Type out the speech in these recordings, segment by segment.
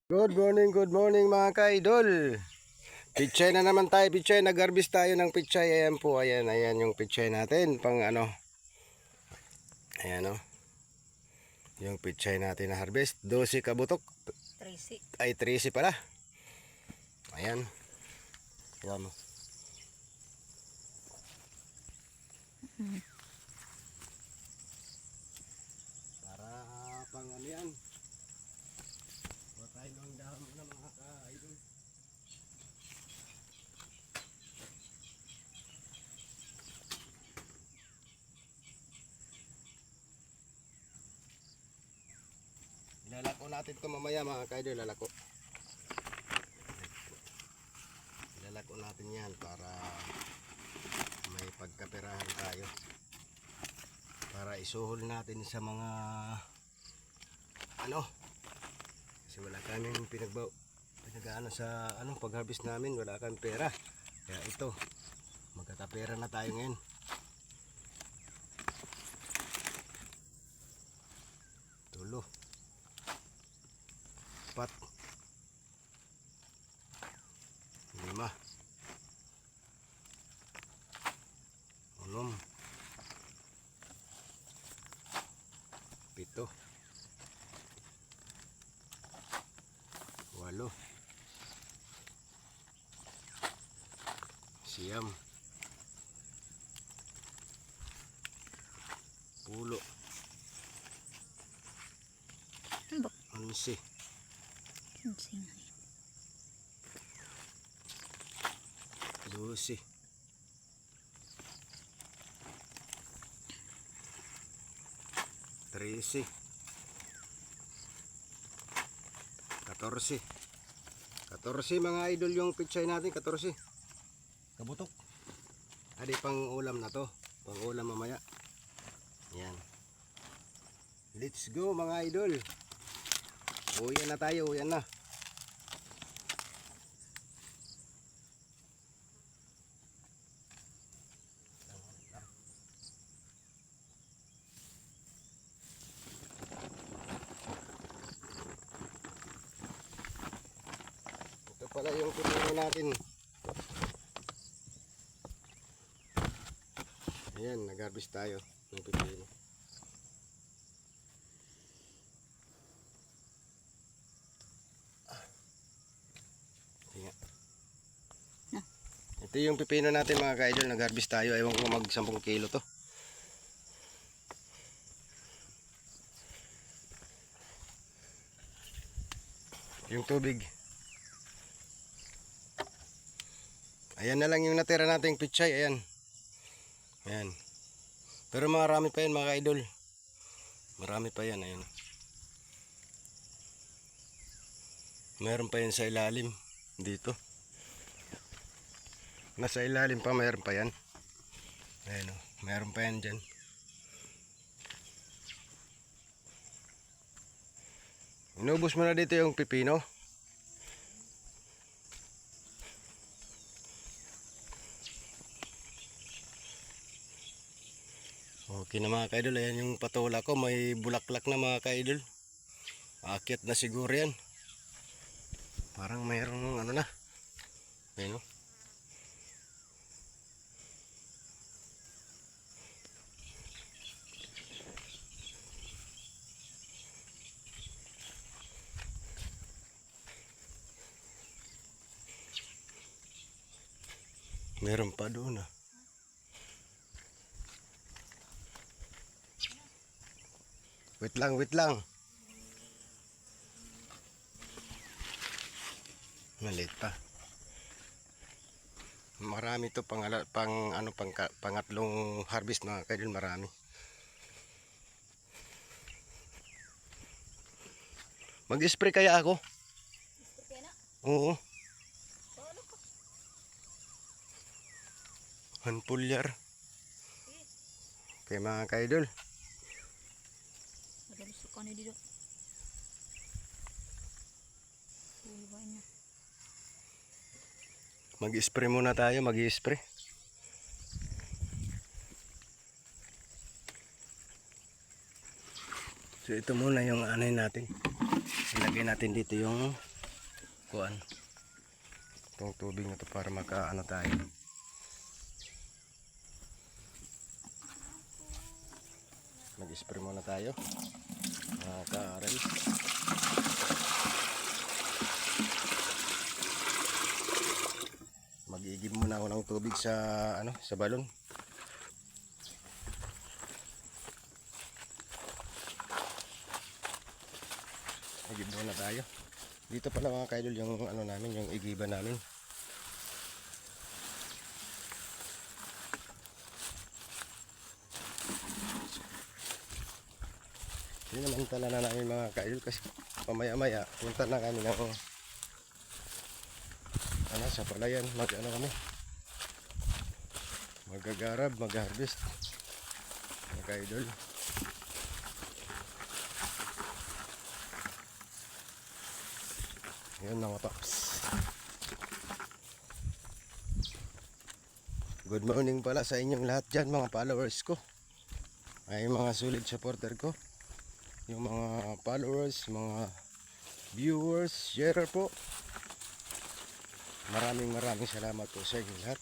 Good morning mga ka-idol. Pichay na naman tayo, pichay. Nag-harvest tayo ng pichay. Ayan po, ayan yung pichay natin. Pang ano, ayan o. Yung pichay natin na harvest. 12 kabutok. 13. Ay, 13 pala. Ayan. Ayan mo. Para pang ano yan. Patay ng dahon na mga ka-idol. Ilalako natin ito mamaya mga ka-idol. Ilalako natin yan para may pagkaperahan tayo. Para isuhol natin sa mga ano. Kasi wala kaming pinag-ano sa pag-harvest namin. Wala kaming pera. Kaya ito, magkakapera na tayo ngayon. Tulo. 4 5 6 7 8 siyam 10 11 12 13 14 mga idol yung pichay natin. 14 kabutok. Adi pang ulam na to, pang ulam mamaya. Yan, let's go mga idol. Uyan na tayo, uyan na. Ito pala yung pipino natin. Ayan, nag-harvest tayo ng pipino. Ito yung pipino natin mga ka-idol. Nag-harvest tayo. Ewan ko mag 10 kilo to. Yung tubig. Ayan na lang yung natira nating pichay. Ayan. Ayan. Pero marami pa yan mga ka-idol. Marami pa yan. Ayan. Meron pa yan sa ilalim. Dito. Nasa ilalim pa, meron pa yan. Ayan o. Meron pa yan dyan. Inubos mo na dito yung pipino. Okay na mga ka-idol. Ayan yung patola ko. May bulaklak na mga ka-idol. Aakyat na siguro yan. Parang mayroong ano na. Ayan o. Meron pa doon ah. Wait lang. Maliit pa. Marami to pangatlong harvest mga kaidol, marami. Mag-spray kaya ako? Spray na? Oo. Paano ka? Hanpulyar. Okay mga kaidol. Madalas ka na dito. Bulibain na. Mag-spray muna tayo, mag-spray. So ito muna yung anay natin. Ilagay natin dito yung kuan. Itong tubig na to para makaano tayo. Mag-spray muna tayo. Mga ka-aral. Mag-iigib muna ako ng tubig sa sa balon. Igib muna tayo. Dito pala mga kaidol yung namin, yung igiban namin. Hindi naman tala na namin mga kaidol kasi mamaya-maya punta na kami ng sa palayan, kami. Magagarab, mag-harvest. Mga kaidol. Yun mga paps. Good morning pala sa inyong lahat dyan mga followers ko. Ay mga solid supporter ko. Yung mga followers, mga viewers, sharer po. Maraming salamat po sa inyong lahat.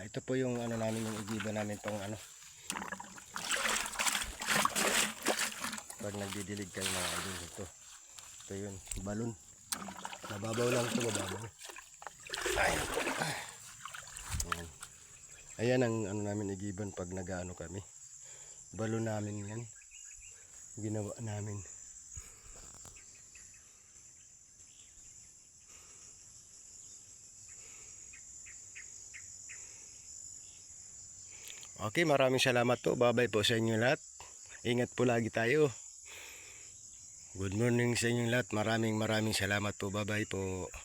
Ito po yung namin, yung igiba namin pang pag nagdidilig kayo mga idol. Ito yun, balon. Nababaw lang ito, mababaw. Ayan ang namin igiban pag nag-ano kami. Balon namin yan. Ginawa namin. Okay, maraming salamat po. Bye-bye po sa inyo lahat. Ingat po lagi tayo. Good morning sa inyong lahat. Maraming salamat po. Bye-bye po.